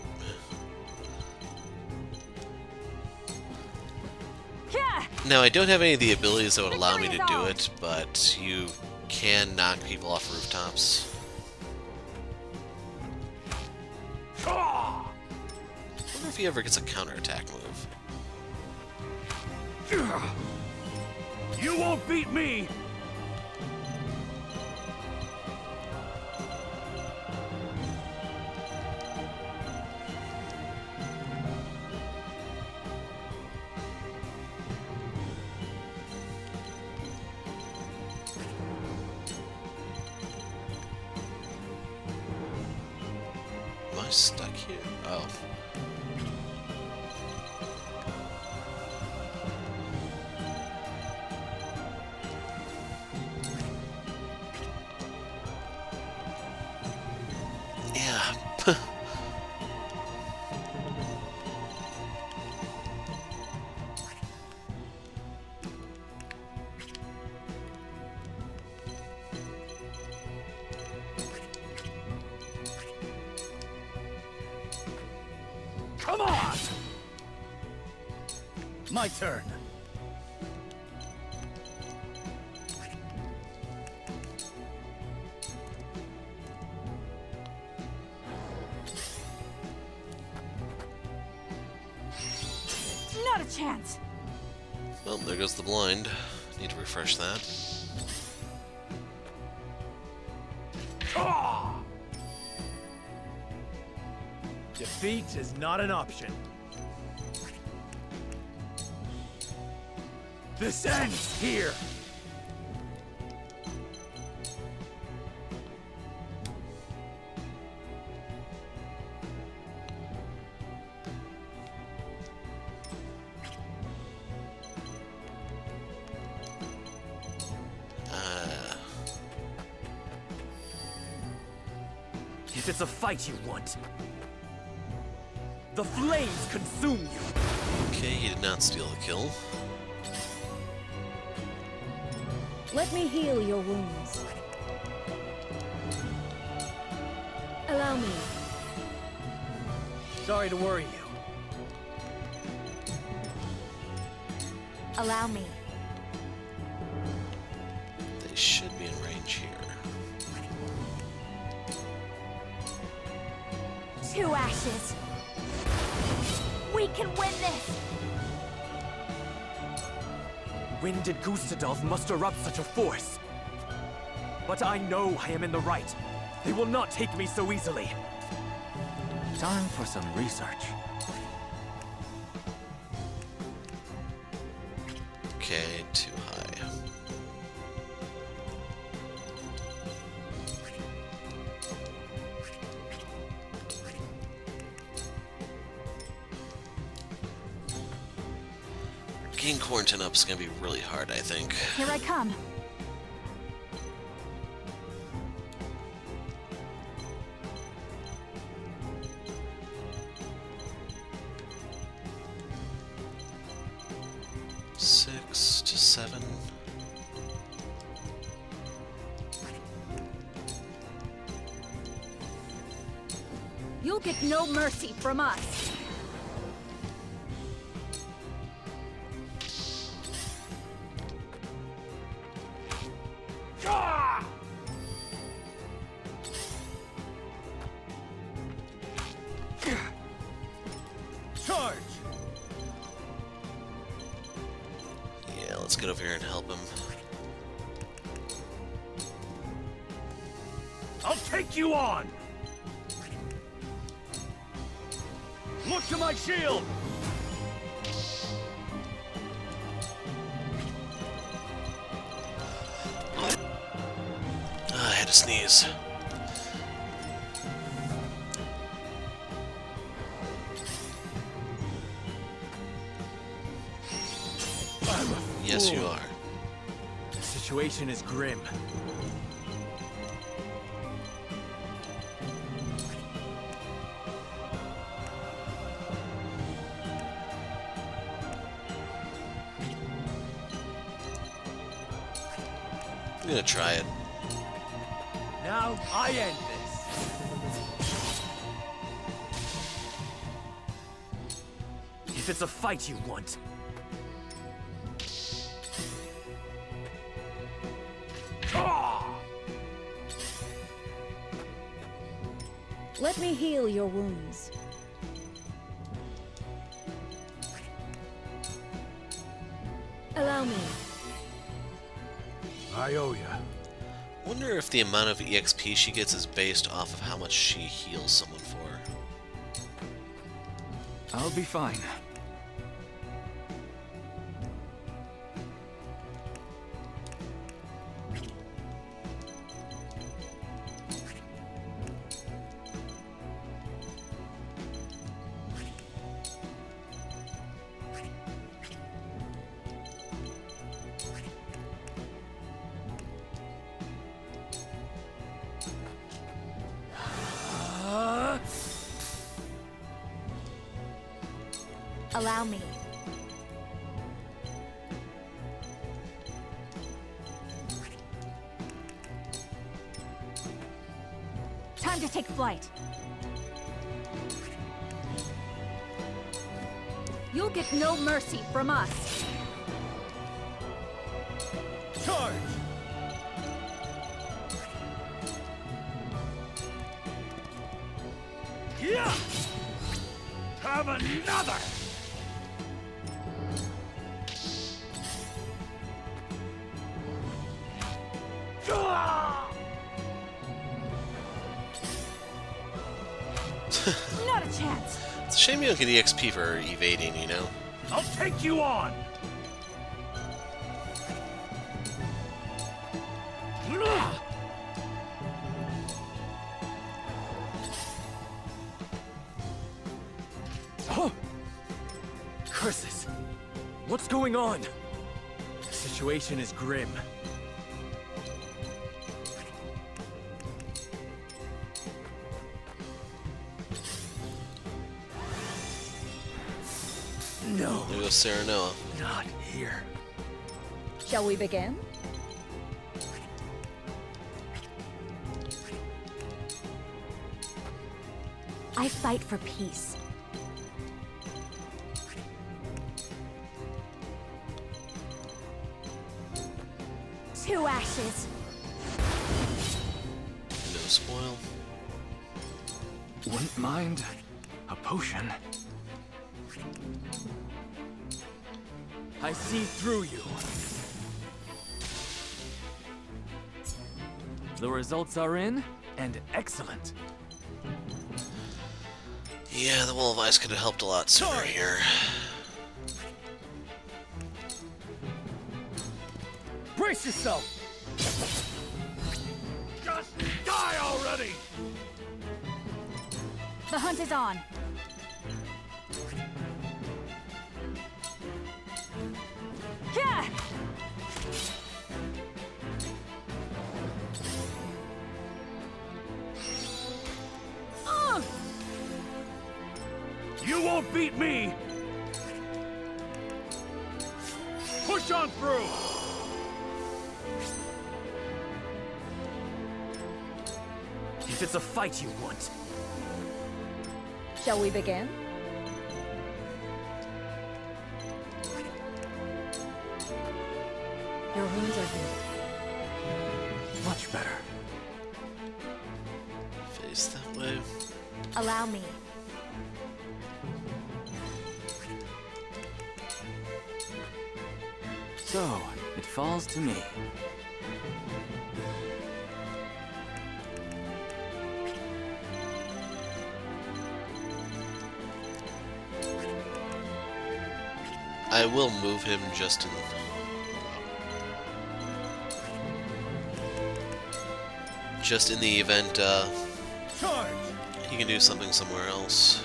Yeah! Now, I don't have any of the abilities that would allow me to do it, but you can knock people off rooftops. I wonder if he ever gets a counterattack move. You won't beat me! Am I stuck here? Oh. Yeah. Come on! My turn. Not a chance. Well, there goes the blind. Need to refresh that. Defeat is not an option. This ends here! If it's a fight you want, the flames consume you! Okay, he did not steal the kill. Let me heal your wounds. Allow me. Sorry to worry you. Allow me. They should be in range here. 2 ashes. We can win this! When did Gustadolf muster up such a force? But I know I am in the right. They will not take me so easily. Time for some research. Okay, too high. Getting quarantine up is gonna be really hard, I think. Here I come. Six to 7. You'll get no mercy from us. Charge! Yeah, let's get over here and help him. I'll take you on! Look to my shield! I had to sneeze. Yes, you are. The situation is grim. I'm gonna try it. Now I end this. If it's a fight you want, Let me heal your wounds. Allow me. I owe you. Wonder if the amount of EXP she gets is based off of how much she heals someone for. I'll be fine. Allow me. Time to take flight. You'll get no mercy from us. Charge! Yeah! Have another! Not a chance. It's a shame you don't get EXP for evading, you know? I'll take you on! Oh! Curses! What's going on? The situation is grim. No. There goes Serenoa. Not here. Shall we begin? I fight for peace. Two ashes. No spoil. Wouldn't mind a potion. I see through you. The results are in, and excellent. Yeah, the Wall of Ice could have helped a lot sooner here. Brace yourself! Just die already! The hunt is on. Yeah! You won't beat me! Push on through! If it's a fight you want. Shall we begin? Your wounds are healed. Much better. Face that way. Allow me. So, it falls to me. I will move him just in... just in the event, Charge! he can do something somewhere else.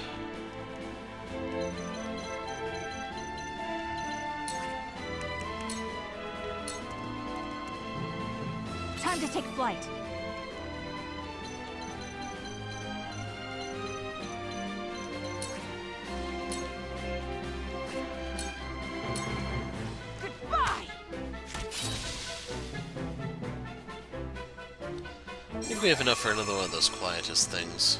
Time to take flight. Goodbye! I think we have enough for another one of those quietest things.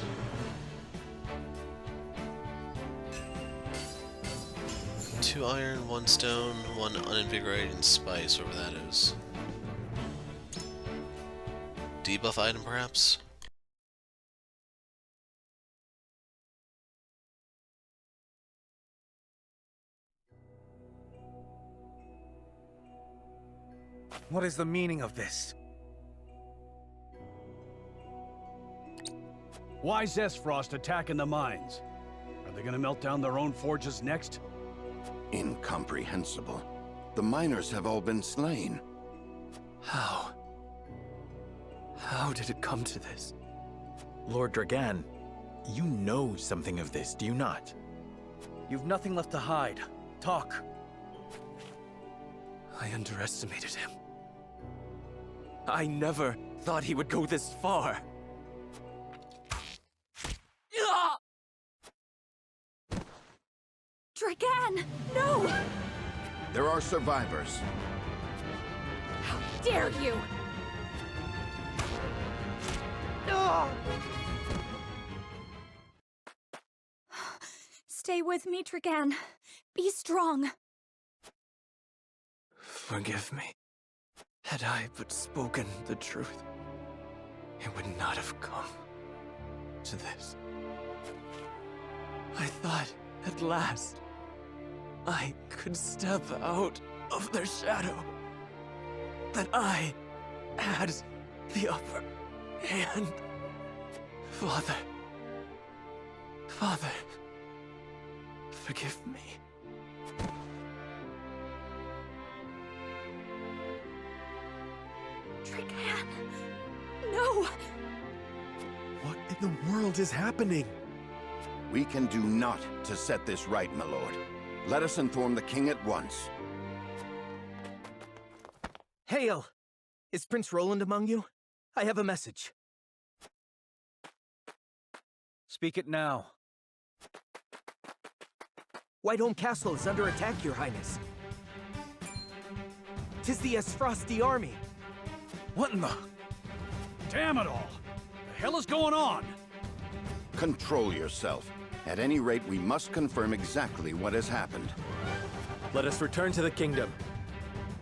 Two iron, one stone, one uninvigorating spice, whatever that is. Debuff item, perhaps? What is the meaning of this? Why Zesfrost attacking the mines? Are they gonna melt down their own forges next? Incomprehensible. The miners have all been slain. How? How did it come to this? Lord Dragan, you know something of this, do you not? You've nothing left to hide. Talk. I underestimated him. I never thought he would go this far. Dragan! No! There are survivors. How dare you! Stay with me, Dragan. Be strong. Forgive me. Had I but spoken the truth, it would not have come to this. I thought, at last, I could step out of their shadow. That I had the upper hand. Father, Father, forgive me. Dragan! No! What in the world is happening? We can do naught to set this right, my lord. Let us inform the king at once. Hail! Is Prince Roland among you? I have a message. Speak it now. Whiteholm Castle is under attack, Your Highness. 'Tis the Esfrosti army. What in the... Damn it all! The hell is going on? Control yourself. At any rate, we must confirm exactly what has happened. Let us return to the kingdom.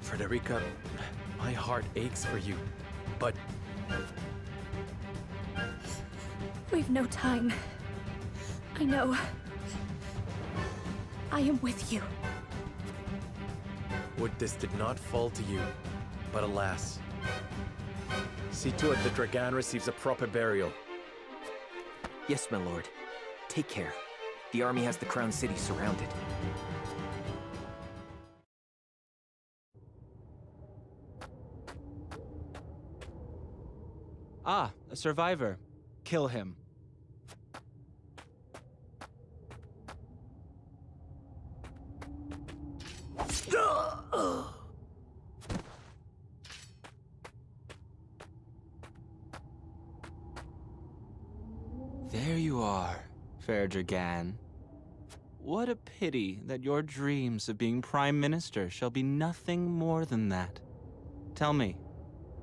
Frederica, my heart aches for you, but... We've no time. I know. I am with you. Would this did not fall to you, but alas. See to it that Dragan receives a proper burial. Yes, my lord. Take care. The army has the Crown City surrounded. Ah, a survivor. Kill him. There you are, fair Dragan. What a pity that your dreams of being Prime Minister shall be nothing more than that. Tell me,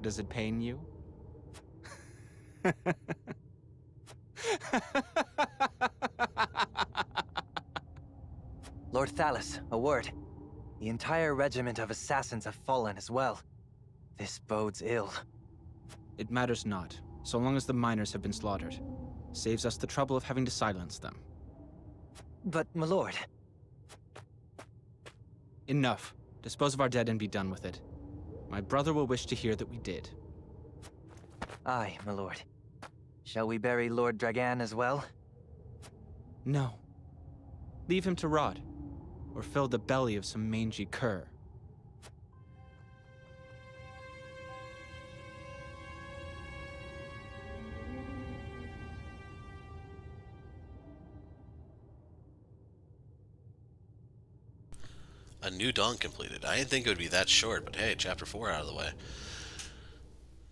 does it pain you? Lord Thalas, a word. The entire regiment of assassins have fallen as well. This bodes ill. It matters not, so long as the miners have been slaughtered. Saves us the trouble of having to silence them. But, my lord... Enough. Dispose of our dead and be done with it. My brother will wish to hear that we did. Aye, my lord. Shall we bury Lord Dragan as well? No. Leave him to rot, or fill the belly of some mangy cur. A new dawn completed. I didn't think it would be that short, but hey, chapter 4 out of the way.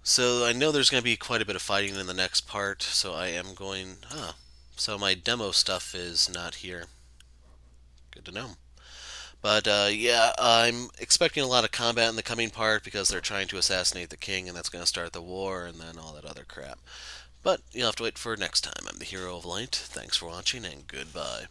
So I know there's going to be quite a bit of fighting in the next part, so I am going... so my demo stuff is not here. Good to know. But yeah, I'm expecting a lot of combat in the coming part because they're trying to assassinate the king, and that's going to start the war, and then all that other crap. But you'll have to wait for next time. I'm the Hero of Light. Thanks for watching, and goodbye.